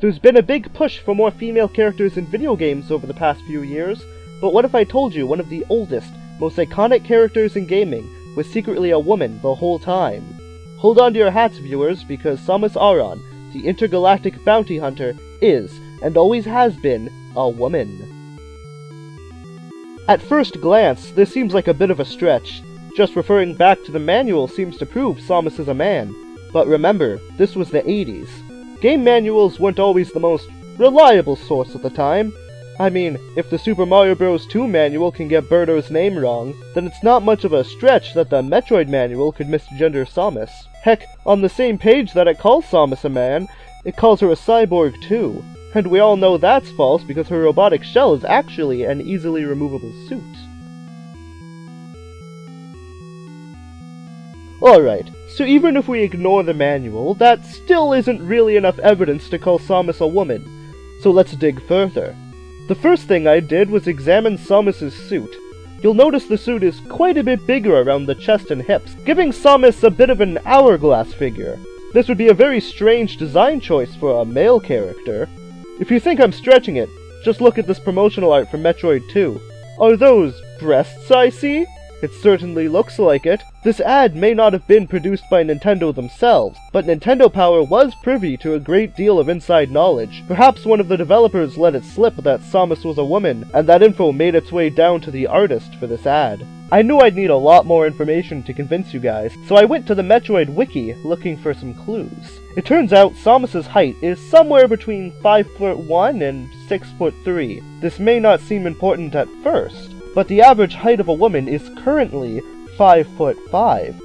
There's been a big push for more female characters in video games over the past few years, but what if I told you one of the oldest, most iconic characters in gaming was secretly a woman the whole time? Hold on to your hats, viewers, because Samus Aran, the intergalactic bounty hunter, is, and always has been, a woman. At first glance, this seems like a bit of a stretch. Just referring back to the manual seems to prove Samus is a man. But remember, this was the 80s. Game manuals weren't always the most reliable source at the time. I mean, if the Super Mario Bros. 2 manual can get Birdo's name wrong, then it's not much of a stretch that the Metroid manual could misgender Samus. Heck, on the same page that it calls Samus a man, it calls her a cyborg too. And we all know that's false because her robotic shell is actually an easily removable suit. Alright, so even if we ignore the manual, that still isn't really enough evidence to call Samus a woman. So let's dig further. The first thing I did was examine Samus's suit. You'll notice the suit is quite a bit bigger around the chest and hips, giving Samus a bit of an hourglass figure. This would be a very strange design choice for a male character. If you think I'm stretching it, just look at this promotional art from Metroid 2. Are those breasts I see? It certainly looks like it. This ad may not have been produced by Nintendo themselves, but Nintendo Power was privy to a great deal of inside knowledge. Perhaps one of the developers let it slip that Samus was a woman, and that info made its way down to the artist for this ad. I knew I'd need a lot more information to convince you guys, so I went to the Metroid wiki looking for some clues. It turns out Samus's height is somewhere between 5'1" and 6'3". This may not seem important at first, but the average height of a woman is currently 5'5",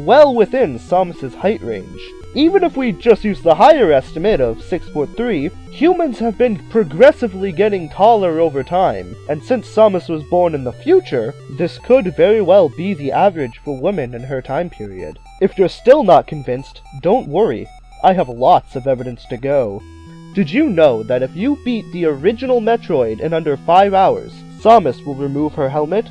well within Samus's height range. Even if we just use the higher estimate of 6'3", humans have been progressively getting taller over time, and since Samus was born in the future, this could very well be the average for women in her time period. If you're still not convinced, don't worry, I have lots of evidence to go. Did you know that if you beat the original Metroid in under 5 hours, Samus will remove her helmet?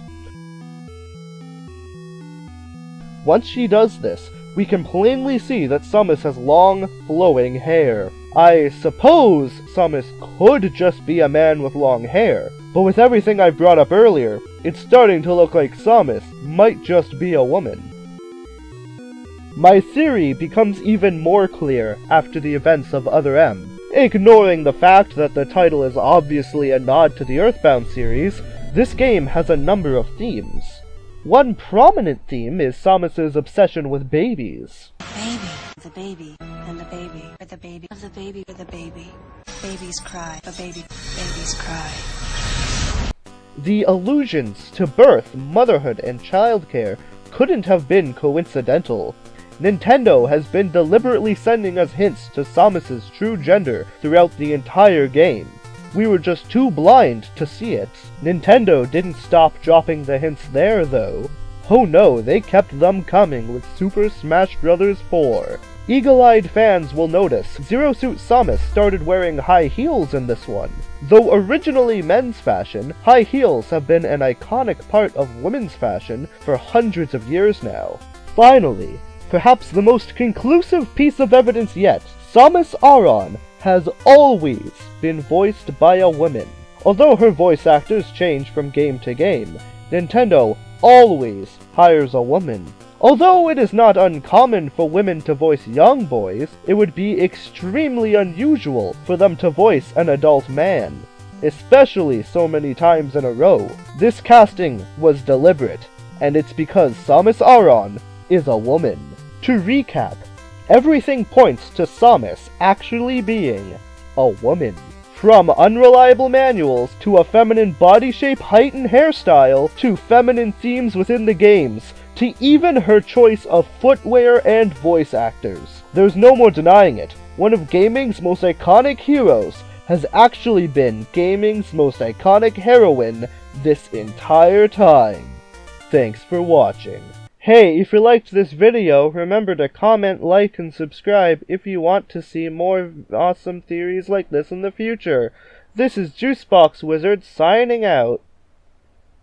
Once she does this, we can plainly see that Samus has long, flowing hair. I suppose Samus could just be a man with long hair, but with everything I brought up earlier, it's starting to look like Samus might just be a woman. My theory becomes even more clear after the events of Other M. Ignoring the fact that the title is obviously a nod to the Earthbound series, this game has a number of themes. One prominent theme is Samus's obsession with babies. Baby, the baby, and the baby, or the baby, of the baby, or the baby. Babies cry, the baby, babies cry. The allusions to birth, motherhood, and childcare couldn't have been coincidental. Nintendo has been deliberately sending us hints to Samus's true gender throughout the entire game. We were just too blind to see it. Nintendo didn't stop dropping the hints there, though. Oh no, they kept them coming with Super Smash Bros. 4. Eagle-eyed fans will notice Zero Suit Samus started wearing high heels in this one. Though originally men's fashion, high heels have been an iconic part of women's fashion for hundreds of years now. Finally, perhaps the most conclusive piece of evidence yet, Samus Aran has always been voiced by a woman. Although her voice actors change from game to game, Nintendo always hires a woman. Although it is not uncommon for women to voice young boys, it would be extremely unusual for them to voice an adult man, especially so many times in a row. This casting was deliberate, and it's because Samus Aran is a woman. To recap, everything points to Samus actually being a woman. From unreliable manuals, to a feminine body shape, height, and hairstyle, to feminine themes within the games, to even her choice of footwear and voice actors. There's no more denying it. One of gaming's most iconic heroes has actually been gaming's most iconic heroine this entire time. Thanks for watching. Hey, if you liked this video, remember to comment, like, and subscribe if you want to see more awesome theories like this in the future. This is Juicebox Wizard signing out.